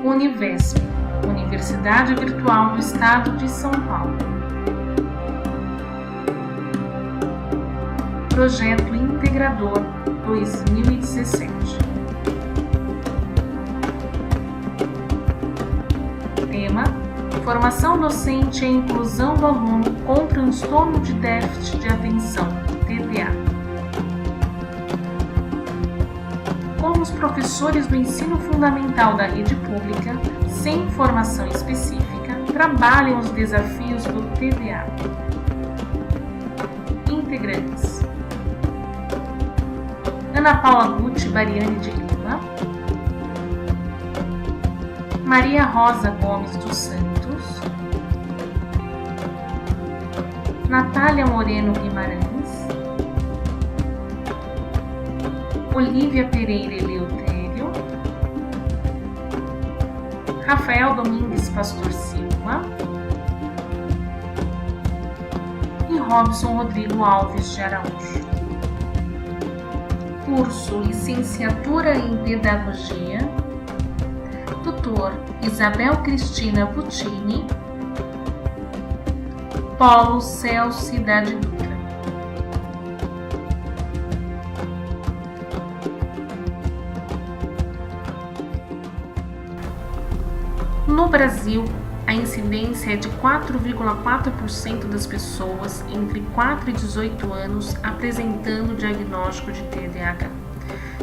Univesp, Universidade Virtual do Estado de São Paulo. Projeto Integrador 2017. Tema: Formação docente e inclusão do aluno com transtorno de déficit de atenção, TDA. Como os professores do ensino fundamental da rede pública, sem formação específica, trabalham os desafios do TDA. Integrantes: Ana Paula Gucci Bariani de Lima, Maria Rosa Gomes dos Santos, Natália Moreno Guimarães, Olívia Pereira Eleutério, Rafael Domingues Pastor Silva e Robson Rodrigo Alves de Araújo. Curso Licenciatura em Pedagogia, Tutor Isabel Cristina Puccini, Polo Céu Cidade Dutra. No Brasil, a incidência é de 4,4% das pessoas entre 4 e 18 anos apresentando diagnóstico de TDAH.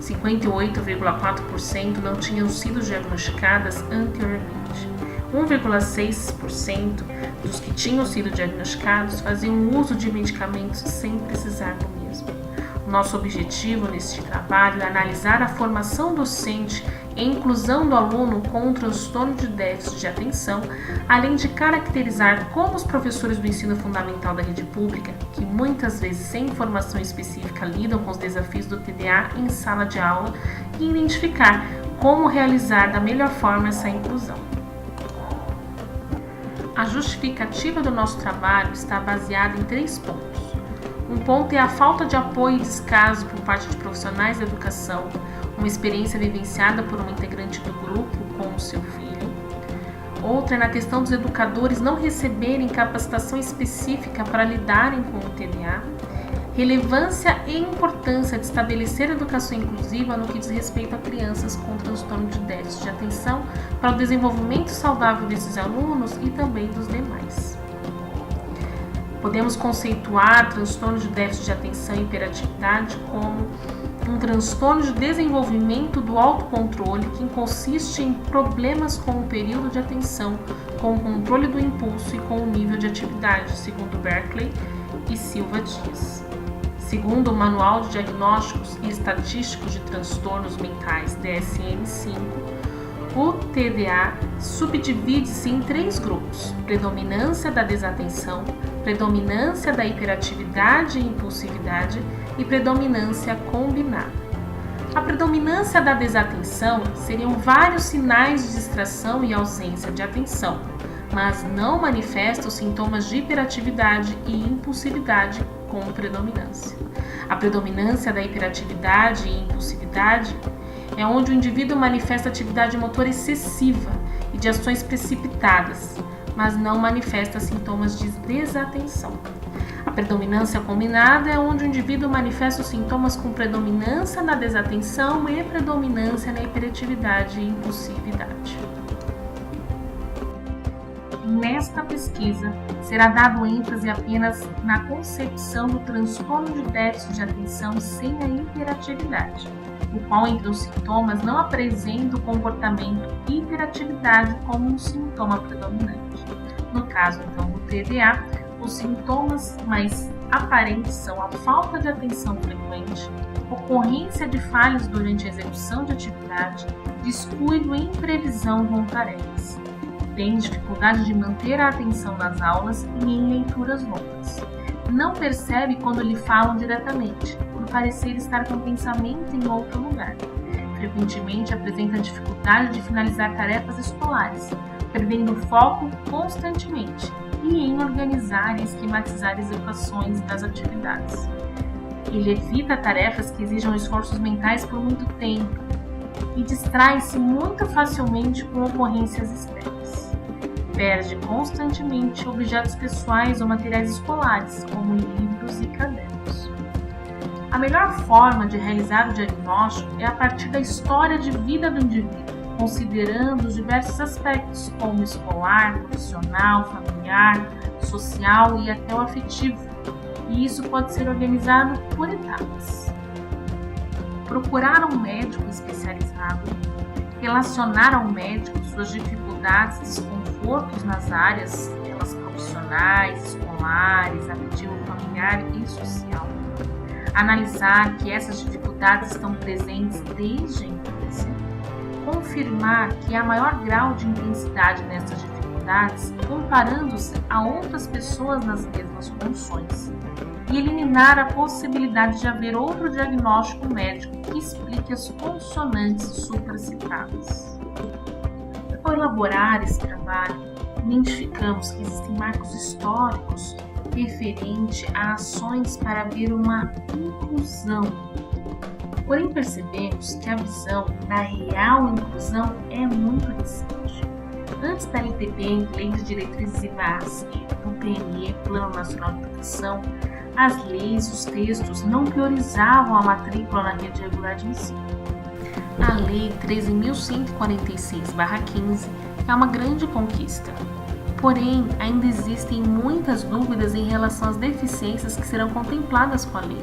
58,4% não tinham sido diagnosticadas anteriormente. 1,6% dos que tinham sido diagnosticados faziam uso de medicamentos sem precisar do mesmo. O nosso objetivo neste trabalho é analisar a formação docente e inclusão do aluno com um transtorno de déficit de atenção, além de caracterizar como os professores do ensino fundamental da rede pública, que muitas vezes sem formação específica lidam com os desafios do TDA em sala de aula, e identificar como realizar da melhor forma essa inclusão. A justificativa do nosso trabalho está baseada em 3 pontos. Um ponto é a falta de apoio e descaso por parte de profissionais da educação, uma experiência vivenciada por um integrante do grupo com o seu filho. Outra é na questão dos educadores não receberem capacitação específica para lidarem com o TDA. Relevância e importância de estabelecer educação inclusiva no que diz respeito a crianças com transtorno de déficit de atenção para o desenvolvimento saudável desses alunos e também dos demais. Podemos conceituar transtorno de déficit de atenção e hiperatividade como um transtorno de desenvolvimento do autocontrole que consiste em problemas com o período de atenção, com o controle do impulso e com o nível de atividade, segundo Berkeley e Silva Dias. Segundo o Manual de Diagnósticos e Estatísticos de Transtornos Mentais, DSM-5, o TDA subdivide-se em 3 grupos: predominância da desatenção, predominância da hiperatividade e impulsividade e predominância combinada. A predominância da desatenção seriam vários sinais de distração e ausência de atenção, mas não manifesta os sintomas de hiperatividade e impulsividade com predominância. A predominância da hiperatividade e impulsividade é onde o indivíduo manifesta atividade motora excessiva e de ações precipitadas, mas não manifesta sintomas de desatenção. A predominância combinada é onde o indivíduo manifesta os sintomas com predominância na desatenção e predominância na hiperatividade e impulsividade. Nesta pesquisa, será dado ênfase apenas na concepção do transtorno de déficit de atenção sem a hiperatividade, o qual entre os sintomas não apresenta o comportamento hiperatividade como um sintoma predominante. No caso, então, do TDA, os sintomas mais aparentes são a falta de atenção frequente, ocorrência de falhas durante a execução de atividade, descuido e imprevisão com tarefas. Tem dificuldade de manter a atenção nas aulas e em leituras longas. Não percebe quando lhe falam diretamente, por parecer estar com o pensamento em outro lugar. Frequentemente apresenta dificuldade de finalizar tarefas escolares, perdendo o foco constantemente e em organizar e esquematizar as equações das atividades. Ele evita tarefas que exijam esforços mentais por muito tempo. e distrai-se muito facilmente com ocorrências externas. Perde constantemente objetos pessoais ou materiais escolares, como livros e cadernos. A melhor forma de realizar o diagnóstico é a partir da história de vida do indivíduo, considerando os diversos aspectos, como escolar, profissional, familiar, social e até o afetivo, e isso pode ser organizado por etapas. Procurar um médico especializado, relacionar ao médico suas dificuldades e desconfortos nas áreas delas profissionais, escolares, afetivo, familiar e social. Analisar que essas dificuldades estão presentes desde a infância. Confirmar que há maior grau de intensidade nessas dificuldades comparando-se a outras pessoas nas mesmas condições. E eliminar a possibilidade de haver outro diagnóstico médico que explique as consonantes supracitadas. Ao elaborar esse trabalho, identificamos que existem marcos históricos referente a ações para haver uma inclusão. Porém, percebemos que a visão da real inclusão é muito recente. Antes da LTP, Lei de Diretrizes e Bases, e do PNE, Plano Nacional de Educação, as leis e os textos não priorizavam a matrícula na rede regular de ensino. A Lei 13.146/15 é uma grande conquista. Porém, ainda existem muitas dúvidas em relação às deficiências que serão contempladas com a lei,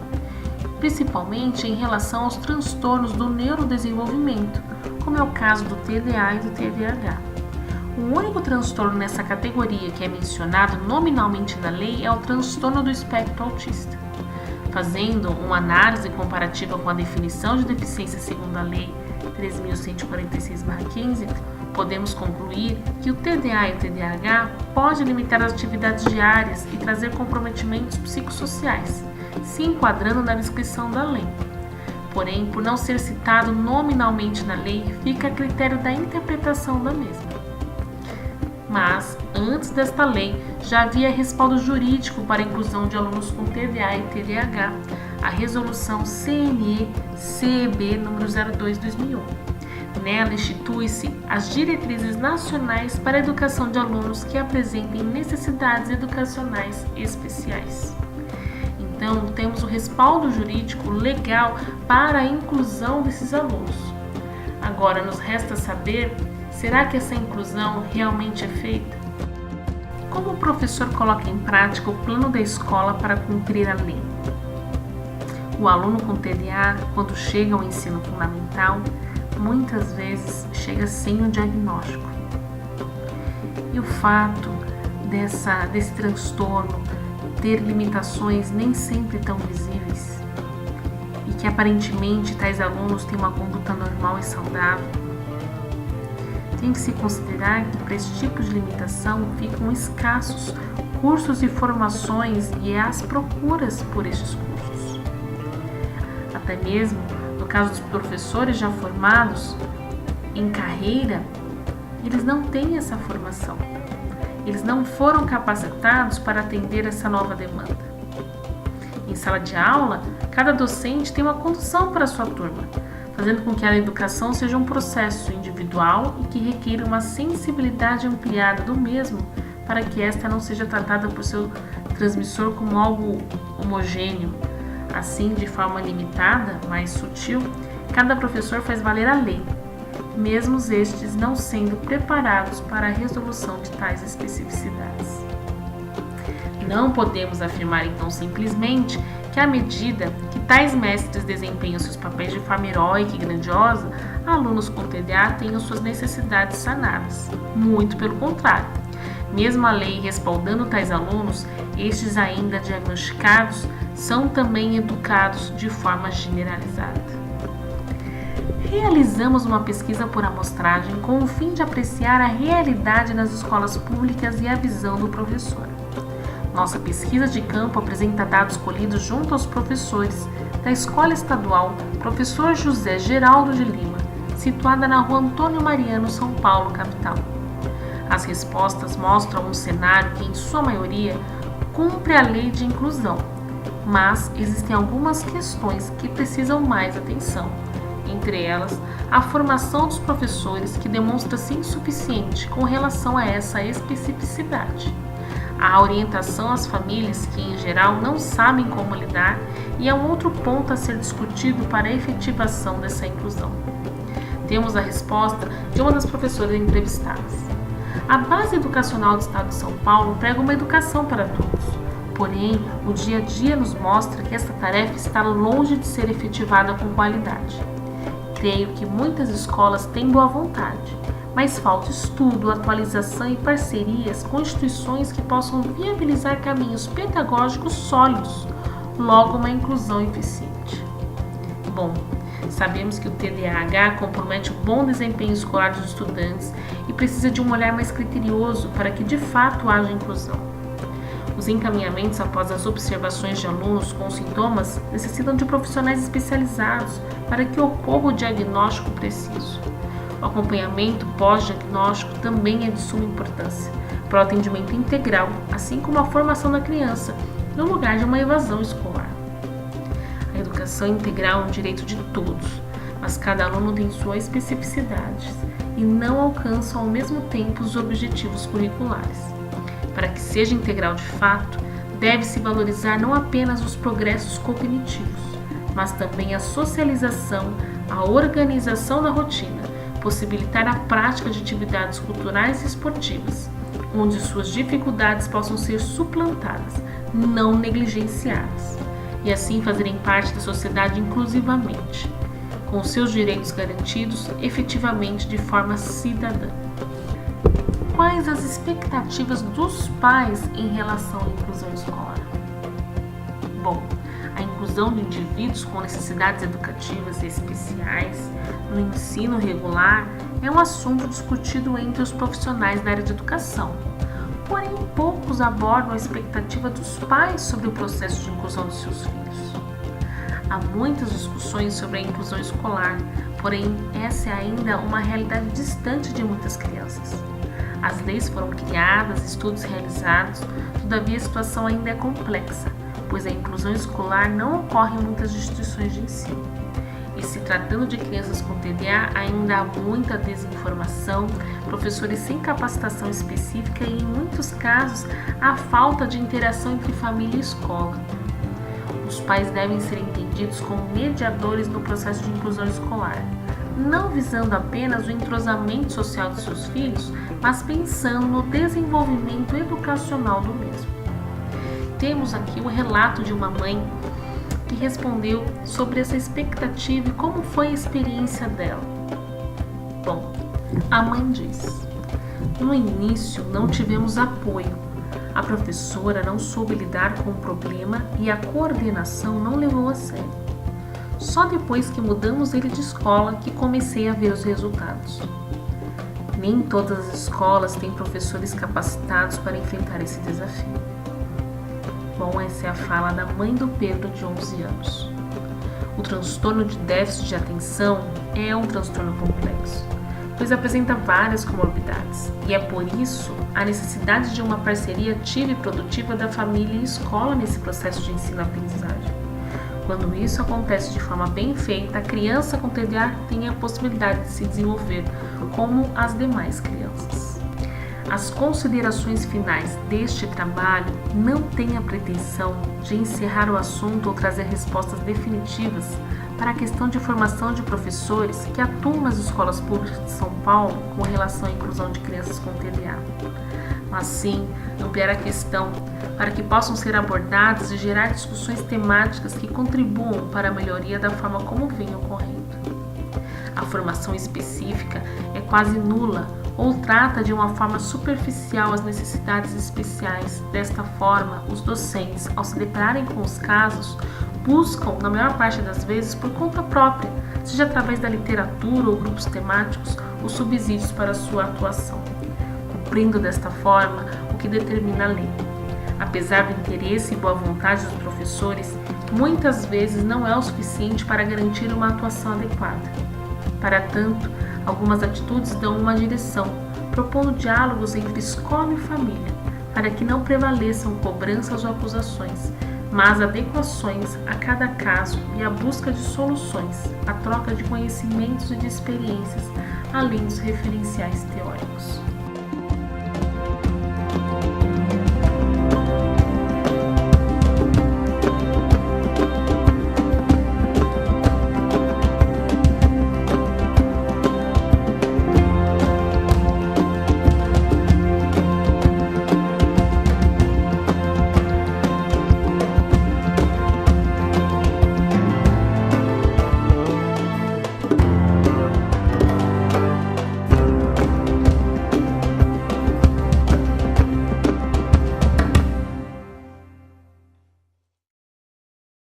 principalmente em relação aos transtornos do neurodesenvolvimento, como é o caso do TDA e do TDAH. O único transtorno nessa categoria que é mencionado nominalmente na lei é o transtorno do espectro autista. Fazendo uma análise comparativa com a definição de deficiência segundo a Lei 13.146/15, podemos concluir que o TDA e o TDAH pode limitar as atividades diárias e trazer comprometimentos psicossociais, se enquadrando na descrição da lei. Porém, por não ser citado nominalmente na lei, fica a critério da interpretação da mesma. Mas, antes desta lei, já havia respaldo jurídico para a inclusão de alunos com TDA e TDAH, a Resolução CNE-CEB número 02/2001. Nela institui-se as diretrizes nacionais para a educação de alunos que apresentem necessidades educacionais especiais. Então, temos o respaldo jurídico legal para a inclusão desses alunos. Agora, nos resta saber, será que essa inclusão realmente é feita? Como o professor coloca em prática o plano da escola para cumprir a lei? O aluno com TDA, quando chega ao ensino fundamental, muitas vezes chega sem o diagnóstico. E o fato desse transtorno ter limitações nem sempre tão visíveis e que aparentemente tais alunos têm uma conduta normal e saudável, tem que se considerar que para esse tipo de limitação ficam escassos cursos e formações e as procuras por estes cursos. Até mesmo no caso dos professores já formados em carreira, eles não têm essa formação. Eles não foram capacitados para atender essa nova demanda. Em sala de aula, cada docente tem uma condução para a sua turma, fazendo com que a educação seja um processo individual e que requer uma sensibilidade ampliada do mesmo para que esta não seja tratada por seu transmissor como algo homogêneo. Assim, de forma limitada, mais sutil, cada professor faz valer a lei, mesmo estes não sendo preparados para a resolução de tais especificidades. Não podemos afirmar, então, simplesmente que à medida que tais mestres desempenham seus papéis de forma heróica e grandiosa, alunos com TDA tenham suas necessidades sanadas. Muito pelo contrário. Mesmo a lei respaldando tais alunos, estes ainda diagnosticados são também educados de forma generalizada. Realizamos uma pesquisa por amostragem com o fim de apreciar a realidade nas escolas públicas e a visão do professor. Nossa pesquisa de campo apresenta dados colhidos junto aos professores da Escola Estadual Professor José Geraldo de Lima, situada na Rua Antônio Mariano, São Paulo, capital. As respostas mostram um cenário que, em sua maioria, cumpre a lei de inclusão, mas existem algumas questões que precisam mais atenção, entre elas a formação dos professores, que demonstra-se insuficiente com relação a essa especificidade, a orientação às famílias que, em geral, não sabem como lidar, e é um outro ponto a ser discutido para a efetivação dessa inclusão. Temos a resposta de uma das professoras entrevistadas. A Base Educacional do Estado de São Paulo prega uma educação para todos. Porém, o dia a dia nos mostra que esta tarefa está longe de ser efetivada com qualidade. Creio que muitas escolas têm boa vontade, mas falta estudo, atualização e parcerias com instituições que possam viabilizar caminhos pedagógicos sólidos, logo uma inclusão eficiente. Bom, sabemos que o TDAH compromete o bom desempenho escolar dos estudantes e precisa de um olhar mais criterioso para que de fato haja inclusão. Os encaminhamentos após as observações de alunos com sintomas necessitam de profissionais especializados para que ocorra o diagnóstico preciso. O acompanhamento pós-diagnóstico também é de suma importância para o atendimento integral, assim como a formação da criança, no lugar de uma evasão escolar. A educação integral é um direito de todos, mas cada aluno tem suas especificidades e não alcança ao mesmo tempo os objetivos curriculares. Para que seja integral de fato, deve-se valorizar não apenas os progressos cognitivos, mas também a socialização, a organização da rotina, possibilitar a prática de atividades culturais e esportivas, onde suas dificuldades possam ser suplantadas, não negligenciadas, e assim fazerem parte da sociedade inclusivamente, com seus direitos garantidos efetivamente de forma cidadã. Quais as expectativas dos pais em relação à inclusão escolar? Bom, a inclusão de indivíduos com necessidades educativas especiais no ensino regular é um assunto discutido entre os profissionais da área de educação. Porém, poucos abordam a expectativa dos pais sobre o processo de inclusão de seus filhos. Há muitas discussões sobre a inclusão escolar, porém essa é ainda uma realidade distante de muitas crianças. As leis foram criadas, estudos realizados, todavia a situação ainda é complexa, pois a inclusão escolar não ocorre em muitas instituições de ensino. E se tratando de crianças com TDA, ainda há muita desinformação, professores sem capacitação específica e, em muitos casos, a falta de interação entre família e escola. Os pais devem ser entendidos como mediadores no processo de inclusão escolar, não visando apenas o entrosamento social de seus filhos, mas pensando no desenvolvimento educacional do mesmo. Temos aqui o relato de uma mãe que respondeu sobre essa expectativa e como foi a experiência dela. Bom, a mãe diz: no início não tivemos apoio, a professora não soube lidar com o problema e a coordenação não levou a sério. Só depois que mudamos ele de escola que comecei a ver os resultados. Nem todas as escolas têm professores capacitados para enfrentar esse desafio. Bom, essa é a fala da mãe do Pedro, de 11 anos. O transtorno de déficit de atenção é um transtorno complexo, pois apresenta várias comorbidades, e é por isso a necessidade de uma parceria ativa e produtiva da família e escola nesse processo de ensino-aprendizagem. Quando isso acontece de forma bem feita, a criança com TDA tem a possibilidade de se desenvolver como as demais crianças. As considerações finais deste trabalho não têm a pretensão de encerrar o assunto ou trazer respostas definitivas para a questão de formação de professores que atuam nas escolas públicas de São Paulo com relação à inclusão de crianças com TDA, mas sim ampliar a questão para que possam ser abordadas e gerar discussões temáticas que contribuam para a melhoria da forma como vem ocorrendo. A formação específica é quase nula ou trata de uma forma superficial as necessidades especiais. Desta forma, os docentes, ao se depararem com os casos, buscam, na maior parte das vezes, por conta própria, seja através da literatura ou grupos temáticos, os subsídios para sua atuação, cumprindo desta forma o que determina a lei. Apesar do interesse e boa vontade dos professores, muitas vezes não é o suficiente para garantir uma atuação adequada. Para tanto, algumas atitudes dão uma direção, propondo diálogos entre escola e família, para que não prevaleçam cobranças ou acusações, mas adequações a cada caso e a busca de soluções, a troca de conhecimentos e de experiências, além dos referenciais teóricos.